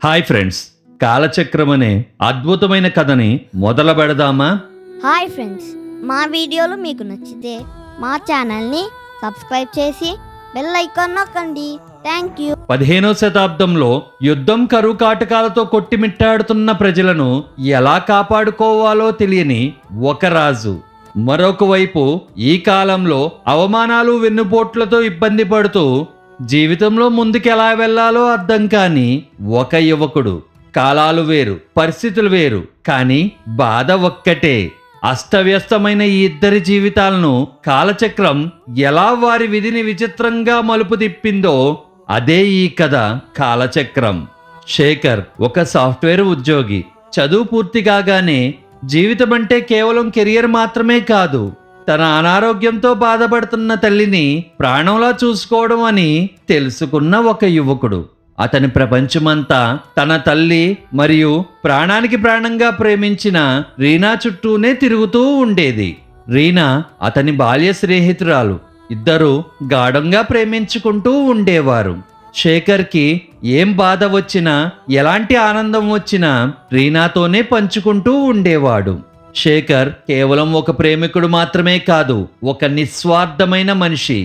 Hi friends, కాలచక్రం అనే అద్భుతమైన కథని మొదలు పెడదామా? హాయ్ ఫ్రెండ్స్, మా వీడియోలు మీకు నచ్చితే మా ఛానల్ని సబ్స్క్రైబ్ చేసి బెల్ ఐకాన్ నొక్కండి. Thank you. 15వ శతాబ్దంలో యుద్ధం కరువు కాటకాలతో కొట్టిమిట్టాడుతున్న ప్రజలను ఎలా కాపాడుకోవాలో తెలియని ఒక రాజు, మరొక వైపు ఈ కాలంలో అవమానాలు వెన్నుపోట్లతో ఇబ్బంది పడుతూ జీవితంలో ముందుకెలా వెళ్లాలో అర్థం కాని ఒక యువకుడు. కాలాలు వేరు, పరిస్థితులు వేరు, కానీ బాధ ఒక్కటే. అస్తవ్యస్తమైన ఈ ఇద్దరి జీవితాలను కాలచక్రం ఎలా వారి విధిని విచిత్రంగా మలుపు తిప్పిందో అదే ఈ కథ కాలచక్రం. శేఖర్ ఒక సాఫ్ట్వేర్ ఉద్యోగి. చదువు పూర్తి కాగానే జీవితం అంటే కేవలం కెరియర్ మాత్రమే కాదు, తన అనారోగ్యంతో బాధపడుతున్న తల్లిని ప్రాణంలా చూసుకోవడం అని తెలుసుకున్న ఒక యువకుడు. అతని ప్రపంచమంతా తన తల్లి మరియు ప్రాణానికి ప్రాణంగా ప్రేమించిన రీనా చుట్టూనే తిరుగుతూ ఉండేది. రీనా అతని బాల్య స్నేహితురాలు. ఇద్దరు గాఢంగా ప్రేమించుకుంటూ ఉండేవారు. శేఖర్కి ఏం బాధ వచ్చినా, ఎలాంటి ఆనందం వచ్చినా రీనాతోనే పంచుకుంటూ ఉండేవాడు. శేఖర్ కేవలం ఒక ప్రేమికుడు మాత్రమే కాదు, ఒక నిస్వార్థమైన మనిషి.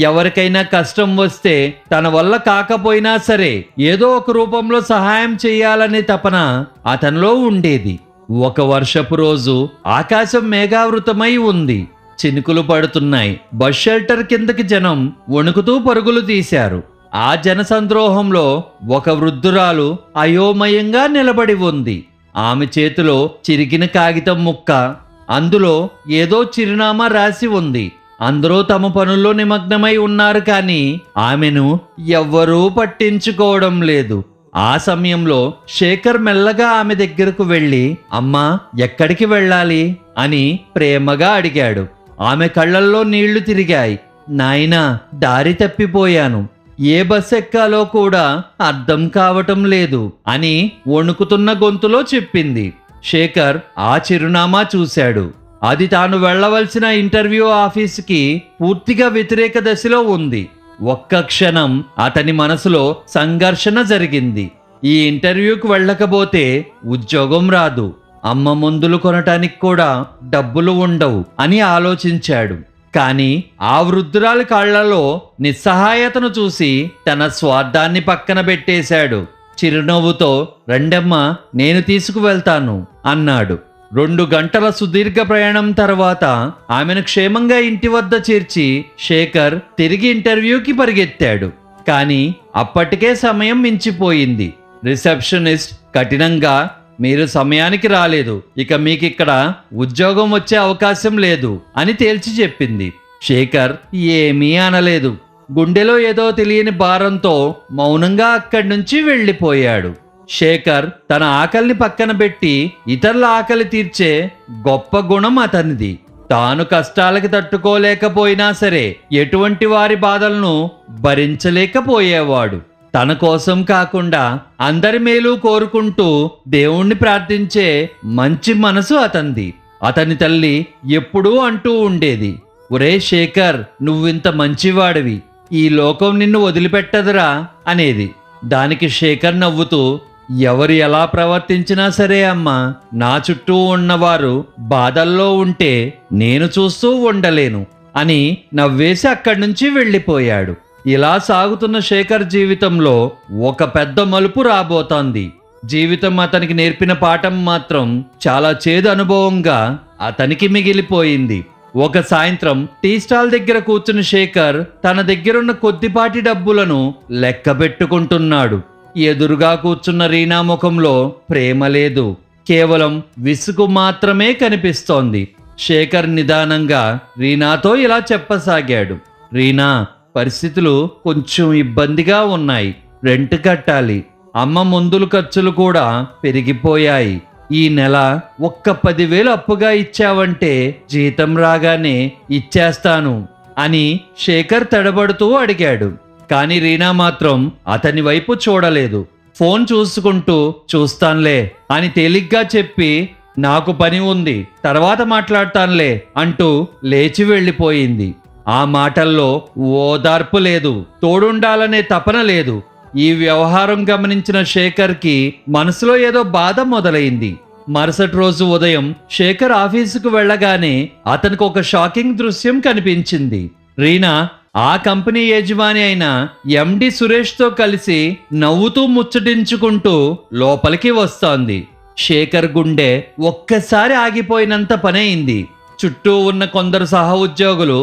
ఎవరికైనా కష్టం వస్తే తన వల్ల కాకపోయినా సరే ఏదో ఒక రూపంలో సహాయం చేయాలనే తపన అతనిలో ఉండేది. ఒక వర్షపు రోజు ఆకాశం మేఘావృతమై ఉంది. చినుకులు పడుతున్నాయి. బస్ షెల్టర్ కిందకి జనం వణుకుతూ పరుగులు తీశారు. ఆ జనసంద్రోహంలో ఒక వృద్ధురాలు అయోమయంగా నిలబడి ఉంది. ఆమె చేతిలో చిరిగిన కాగితం ముక్క. అందులో ఏదో చిరునామా రాసి ఉంది. అందరూ తమ పనుల్లో నిమగ్నమై ఉన్నారు, కానీ ఆమెను ఎవ్వరూ పట్టించుకోవడం లేదు. ఆ సమయంలో శేఖర్ మెల్లగా ఆమె దగ్గరకు వెళ్ళి, అమ్మా, ఎక్కడికి వెళ్ళాలి అని ప్రేమగా అడిగాడు. ఆమె కళ్ళల్లో నీళ్లు తిరిగాయి. నాయనా, దారి తప్పిపోయాను. ఏ బస్ ఎక్కాలో కూడా అర్థం కావటం లేదు అని వణుకుతున్న గొంతులో చెప్పింది. శేఖర్ ఆ చిరునామా చూశాడు. అది తాను వెళ్ళవలసిన ఇంటర్వ్యూ ఆఫీసుకి పూర్తిగా వ్యతిరేక దశలో ఉంది. ఒక్క క్షణం అతని మనసులో సంఘర్షణ జరిగింది. ఈ ఇంటర్వ్యూకి వెళ్ళకపోతే ఉద్యోగం రాదు, అమ్మ మందులు కొనటానికి కూడా డబ్బులు ఉండవు అని ఆలోచించాడు. కానీ ఆ వృద్ధురాలి కాళ్లలో నిస్సహాయతను చూసి తన స్వార్థాన్ని పక్కన పెట్టేశాడు. చిరునవ్వుతో, రండమ్మా, నేను తీసుకువెళ్తాను అన్నాడు. 2 గంటల సుదీర్ఘ ప్రయాణం తర్వాత ఆమెను క్షేమంగా ఇంటి వద్ద చేర్చి శేఖర్ తిరిగి ఇంటర్వ్యూకి పరిగెత్తాడు. కానీ అప్పటికే సమయం మించిపోయింది. రిసెప్షనిస్ట్ కఠినంగా, మీరు సమయానికి రాలేదు, ఇక మీకిక్కడ ఉద్యోగం వచ్చే అవకాశం లేదు అని తేల్చి చెప్పింది. శేఖర్ ఏమీ అనలేదు. గుండెలో ఏదో తెలియని భారంతో మౌనంగా అక్కడి నుంచి వెళ్ళిపోయాడు. శేఖర్ తన ఆకలిని పక్కన పెట్టి ఇతరుల ఆకలి తీర్చే గొప్ప గుణం అతనిది. తాను కష్టాలకి తట్టుకోలేకపోయినా సరే ఎటువంటి వారి బాధలను భరించలేకపోయేవాడు. తన కోసం కాకుండా అందరి మేలు కోరుకుంటూ దేవుణ్ణి ప్రార్థించే మంచి మనసు అతనిది. అతని తల్లి ఎప్పుడూ అంటూ ఉండేది, ఒరే శేఖర్, నువ్వింత మంచివాడివి, ఈ లోకం నిన్ను వదిలిపెట్టదురా అనేది. దానికి శేఖర్ నవ్వుతూ, ఎవరు ఎలా ప్రవర్తించినా సరే అమ్మా, నా చుట్టూ ఉన్నవారు బాధల్లో ఉంటే నేను చూస్తూ ఉండలేను అని నవ్వేసి అక్కడి నుంచి వెళ్ళిపోయాడు. ఇలా సాగుతున్న శేఖర్ జీవితంలో ఒక పెద్ద మలుపు రాబోతోంది. జీవితం అతనికి నేర్పిన పాఠం మాత్రం చాలా చేదు అనుభవంగా అతనికి మిగిలిపోయింది. ఒక సాయంత్రం టీ స్టాల్ దగ్గర కూర్చుని శేఖర్ తన దగ్గరున్న కొద్దిపాటి డబ్బులను లెక్క పెట్టుకుంటున్నాడు. ఎదురుగా కూర్చున్న రీనా ముఖంలో ప్రేమ లేదు, కేవలం విసుగు మాత్రమే కనిపిస్తోంది. శేఖర్ నిదానంగా రీనాతో ఇలా చెప్పసాగాడు, రీనా, పరిస్థితులు కొంచెం ఇబ్బందిగా ఉన్నాయి. రెంట్ కట్టాలి, అమ్మ మందుల ఖర్చులు కూడా పెరిగిపోయాయి. ఈ నెల ఒక్క 10,000 అప్పుగా ఇచ్చావంటే జీతం రాగానే ఇచ్చేస్తాను అని శేఖర్ తడబడుతూ అడిగాడు. కానీ రీనా మాత్రం అతని వైపు చూడలేదు. ఫోన్ చూసుకుంటూ, చూస్తాన్లే అని తేలిగ్గా చెప్పి, నాకు పని ఉంది, తర్వాత మాట్లాడతాన్లే అంటూ లేచి వెళ్ళిపోయింది. ఆ మాటల్లో ఓదార్పు లేదు, తోడుండాలనే తపన లేదు, ఈ వ్యవహారం గమనించిన శేఖర్కి మనసులో ఏదో బాధ మొదలైంది. మరుసటి రోజు ఉదయం శేఖర్ ఆఫీసుకు వెళ్ళగానే అతనికి ఒక షాకింగ్ దృశ్యం కనిపించింది. రీనా ఆ కంపెనీ యజమాని అయిన ఎండి సురేష్తో కలిసి నవ్వుతూ ముచ్చటించుకుంటూ లోపలికి వస్తోంది. శేఖర్ గుండె ఒక్కసారి ఆగిపోయినంత పనయింది. చుట్టూ ఉన్న కొందరు సహ ఉద్యోగులు,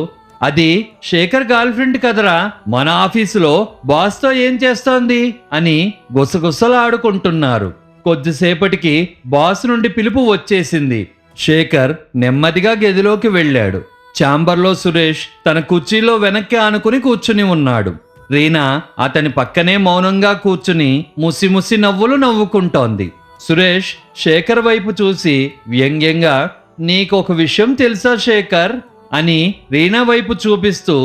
అది శేఖర్ గర్ల్ ఫ్రెండ్ కదరా, మన ఆఫీసులో బాస్తో ఏం చేస్తోంది అని గుసగుసలాడుకుంటున్నారు. కొద్దిసేపటికి బాస్ నుండి పిలుపు వచ్చేసింది. శేఖర్ నెమ్మదిగా గదిలోకి వెళ్ళాడు. ఛాంబర్లో సురేష్ తన కుర్చీలో వెనక్కి ఆనుకుని కూర్చుని ఉన్నాడు. రీనా అతని పక్కనే మౌనంగా కూర్చుని ముసిముసి నవ్వులు నవ్వుకుంటోంది. సురేష్ శేఖర్ వైపు చూసి వ్యంగ్యంగా, నీకొక విషయం తెలుసా శేఖర్ అని రీనా వైపు చూపిస్తూ,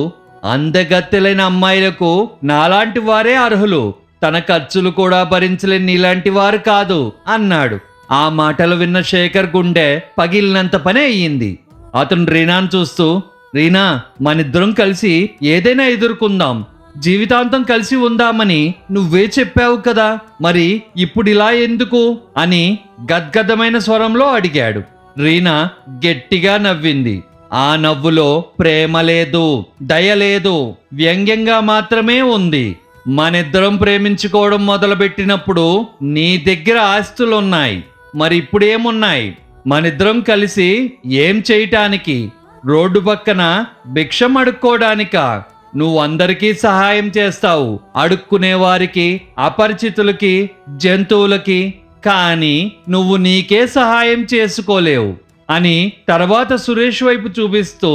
అందగత్తెలైన అమ్మాయిలకు నాలాంటి వారే అర్హులు, తన ఖర్చులు కూడా భరించలేని నీలాంటి వారు కాదు అన్నాడు. ఆ మాటలు విన్న శేఖర్ గుండె పగిలినంత పని అయ్యింది. అతను రీనాను చూస్తూ, రీనా, మనిద్దరం కలిసి ఏదైనా ఎదుర్కొందాం, జీవితాంతం కలిసి ఉందామని నువ్వే చెప్పావు కదా, మరి ఇప్పుడు ఇలా ఎందుకు అని గద్గదమైన స్వరంలో అడిగాడు. రీనా గట్టిగా నవ్వింది. ఆ నవ్వులో ప్రేమ లేదు, దయ లేదు, వ్యంగ్యంగా మాత్రమే ఉంది. మనిద్దరం ప్రేమించుకోవడం మొదలుపెట్టినప్పుడు నీ దగ్గర ఆస్తులున్నాయి, మరి ఇప్పుడేమున్నాయి? మనిద్దరం కలిసి ఏం చేయటానికి? రోడ్డు పక్కన భిక్షం అడుక్కోవడానికా? నువ్వు అందరికీ సహాయం చేస్తావు, అడుక్కునే వారికి, అపరిచితులకి, జంతువులకి, కానీ నువ్వు నీకే సహాయం చేసుకోలేవు అని తర్వాత సురేష్ వైపు చూపిస్తూ,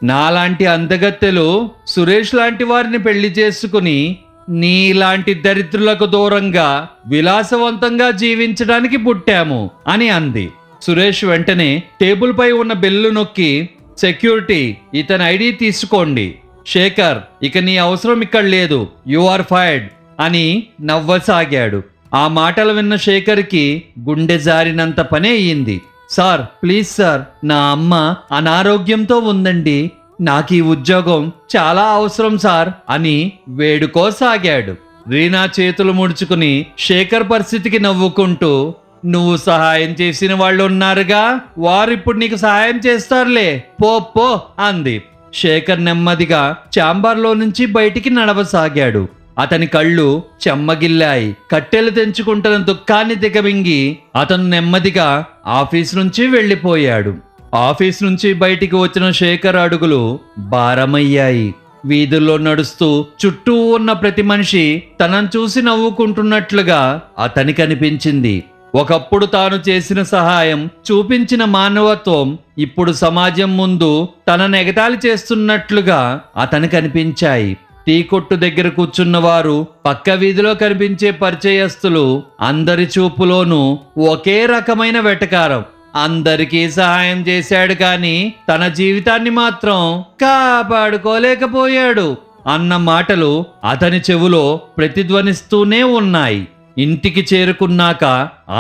నాలాంటి అందగత్తెలు సురేష్ లాంటి వారిని పెళ్లి చేసుకుని నీలాంటి దరిద్రులకు దూరంగా విలాసవంతంగా జీవించడానికి పుట్టాము అని అంది. సురేష్ వెంటనే టేబుల్ పై ఉన్న బెల్లు నొక్కి, సెక్యూరిటీ, ఇతని ఐడి తీసుకోండి. శేఖర్, ఇక నీ అవసరం ఇక్కడ లేదు, యు ఆర్ ఫైర్డ్ అని నవ్వసాగాడు. ఆ మాటలు విన్న శేఖర్కి గుండె జారినంత పనే అయ్యింది. సార్, ప్లీజ్ సార్, నా అమ్మ అనారోగ్యంతో ఉందండి, నాకు ఈ ఉద్యోగం చాలా అవసరం సార్ అని వేడుకోసాగాడు. రీనా చేతులు ముడుచుకుని శేఖర్ పరిస్థితికి నవ్వుకుంటూ, నువ్వు సహాయం చేసిన వాళ్ళు ఉన్నారుగా, వారిప్పుడు నీకు సహాయం చేస్తారులే, పో పో అంది. శేఖర్ నెమ్మదిగా ఛాంబర్లో నుంచి బయటికి నడవసాగాడు. అతని కళ్ళు చెమ్మగిల్లాయి. కట్టెలు తెంచుకుంటున్న దుఃఖాన్ని దిగమింగి అతను నెమ్మదిగా ఆఫీస్ నుంచి వెళ్ళిపోయాడు. ఆఫీస్ నుంచి బయటికి వచ్చిన శేఖర్ అడుగులు భారమయ్యాయి. వీధుల్లో నడుస్తూ చుట్టూ ఉన్న ప్రతి మనిషి తనను చూసి నవ్వుకుంటున్నట్లుగా అతనికి అనిపించింది. ఒకప్పుడు తాను చేసిన సహాయం, చూపించిన మానవత్వం ఇప్పుడు సమాజం ముందు తనను ఎగతాళి చేస్తున్నట్లుగా అతనికి అనిపించాయి. టీ కొట్టు దగ్గర కూర్చున్న వారు, పక్క వీధిలో కనిపించే పరిచయస్తులు, అందరి చూపులోనూ ఒకే రకమైన వెటకారం. అందరికీ సహాయం చేశాడు కానీ తన జీవితాన్ని మాత్రం కాపాడుకోలేకపోయాడు అన్న మాటలు అతని చెవులో ప్రతిధ్వనిస్తూనే ఉన్నాయి. ఇంటికి చేరుకున్నాక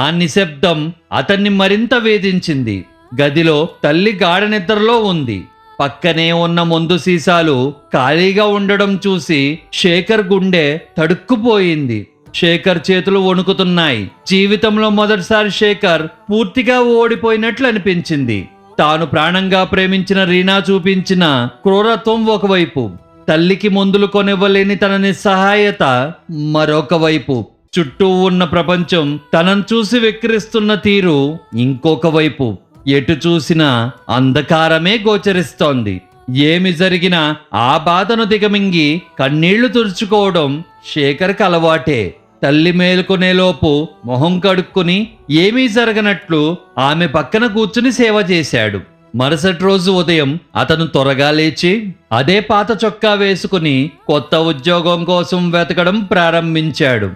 ఆ నిశ్శబ్దం అతన్ని మరింత వేధించింది. గదిలో తల్లి గాఢ నిద్రలో ఉంది. పక్కనే ఉన్న మందు సీసాలు ఖాళీగా ఉండడం చూసి శేఖర్ గుండె తడుక్కుపోయింది. శేఖర్ చేతులు వణుకుతున్నాయి. జీవితంలో మొదటిసారి శేఖర్ పూర్తిగా ఓడిపోయినట్లు అనిపించింది. తాను ప్రాణంగా ప్రేమించిన రీనా చూపించిన క్రూరత్వం ఒకవైపు, తల్లికి మందులు కొనివ్వలేని తన నిస్సహాయత మరొక వైపు, చుట్టూ ఉన్న ప్రపంచం తనను చూసి వెక్కిరిస్తున్న తీరు ఇంకొక వైపు. ఎటు చూసినా అంధకారమే గోచరిస్తోంది. ఏమి జరిగినా ఆ బాధను దిగమింగి కన్నీళ్లు తుడుచుకోవడం శేఖర్కి అలవాటే. తల్లి మేలుకునేలోపు మొహం కడుక్కుని ఏమీ జరగనట్లు ఆమె పక్కన కూర్చుని సేవ చేశాడు. మరుసటి రోజు ఉదయం అతను త్వరగా లేచి అదే పాత చొక్కా వేసుకుని కొత్త ఉద్యోగం కోసం వెతకడం ప్రారంభించాడు.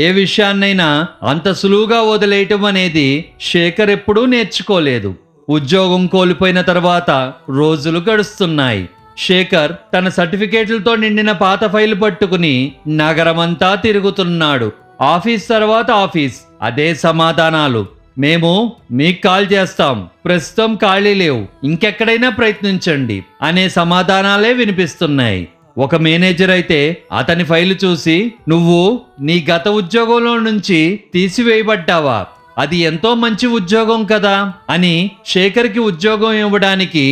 ఏ విషయాన్నైనా అంత సులువుగా వదిలేయటం అనేది శేఖర్ ఎప్పుడూ నేర్చుకోలేదు. ఉద్యోగం కోల్పోయిన తర్వాత రోజులు గడుస్తున్నాయి. శేఖర్ తన సర్టిఫికేట్లతో నిండిన పాత ఫైలు పట్టుకుని నగరమంతా తిరుగుతున్నాడు. ఆఫీస్ తర్వాత ఆఫీస్, అదే సమాధానాలు. మేము మీకు కాల్ చేస్తాం, ప్రస్తుతం ఖాళీ లేవు, ఇంకెక్కడైనా ప్రయత్నించండి అనే సమాధానాలే వినిపిస్తున్నాయి. ఒక మేనేజర్ అయితే అతని ఫైలు చూసి, నువ్వు నీ గత ఉద్యోగంలో నుంచి తీసివేయబడ్డావా, అది ఎంతో మంచి ఉద్యోగం కదా అని శేఖర్కి ఉద్యోగం ఇవ్వడానికి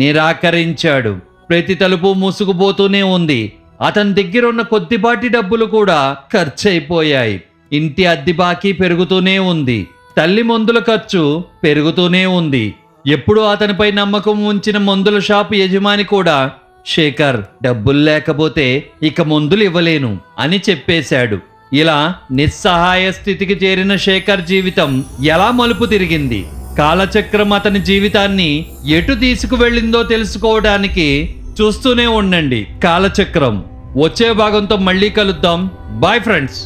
నిరాకరించాడు. ప్రతి తలుపు మూసుకుపోతూనే ఉంది. అతని దగ్గర ఉన్న కొద్దిపాటి డబ్బులు కూడా ఖర్చయిపోయాయి. ఇంటి అద్దె బాకీ పెరుగుతూనే ఉంది. తల్లి మందుల ఖర్చు పెరుగుతూనే ఉంది. ఎప్పుడూ అతనిపై నమ్మకం ఉంచిన మందుల షాపు యజమాని కూడా, శేఖర్, డబ్బులు లేకపోతే ఇక మందులు ఇవ్వలేను అని చెప్పేశాడు. ఇలా నిస్సహాయ స్థితికి చేరిన శేఖర్ జీవితం ఎలా మలుపు తిరిగింది, కాలచక్రం అతని జీవితాన్ని ఎటు తీసుకువెళ్ళిందో తెలుసుకోవడానికి చూస్తూనే ఉండండి కాలచక్రం. వచ్చే భాగంతో మళ్ళీ కలుద్దాం. Bye friends.